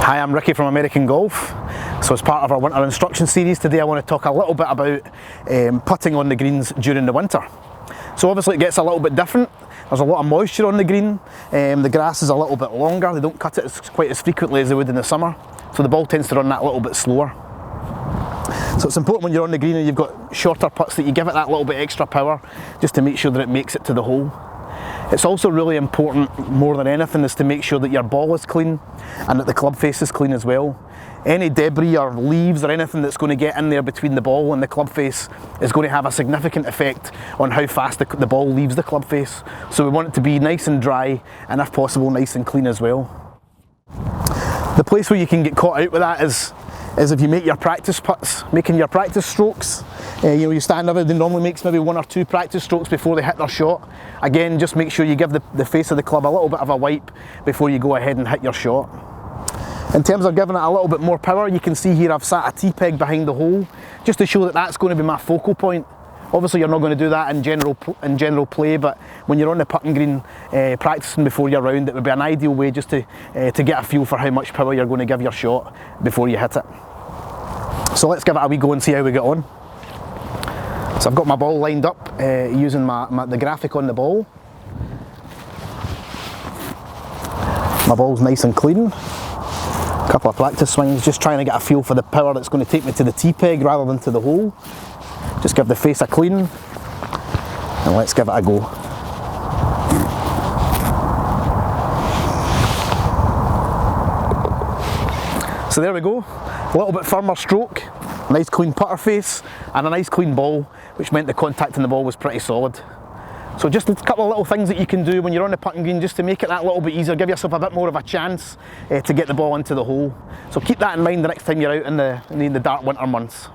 Hi, I'm Ricky from American Golf. So as part of our winter instruction series today, I want to talk a little bit about putting on the greens during the winter. So obviously it gets a little bit different. There's a lot of moisture on the green, the grass is a little bit longer, they don't cut it quite as frequently as they would in the summer, so the ball tends to run that a little bit slower. So it's important when you're on the green and you've got shorter putts that you give it that little bit extra power just to make sure that it makes it to the hole. It's also really important, more than anything, is to make sure that your ball is clean and that the club face is clean as well. Any debris or leaves or anything that's going to get in there between the ball and the club face is going to have a significant effect on how fast the ball leaves the club face. So we want it to be nice and dry and, if possible, nice and clean as well. The place where you can get caught out with that is if you make your practice putts, making your practice strokes. You stand there, they normally makes maybe 1 or 2 practice strokes before they hit their shot. Again, just make sure you give the face of the club a little bit of a wipe before you go ahead and hit your shot. In terms of giving it a little bit more power, you can see here I've sat a tee peg behind the hole, just to show that that's going to be my focal point. Obviously you're not going to do that in general play, but when you're on the putting green practicing before your round, it would be an ideal way just to get a feel for how much power you're going to give your shot before you hit it. So let's give it a wee go and see how we get on. So I've got my ball lined up using the graphic on the ball. My ball's nice and clean. A couple of practice swings, just trying to get a feel for the power that's going to take me to the tee peg rather than to the hole. Just give the face a clean and let's give it a go. So there we go, a little bit firmer stroke, nice clean putter face and a nice clean ball, which meant the contact in the ball was pretty solid. So just a couple of little things that you can do when you're on the putting green just to make it that little bit easier, give yourself a bit more of a chance to get the ball into the hole. So keep that in mind the next time you're out in the dark winter months.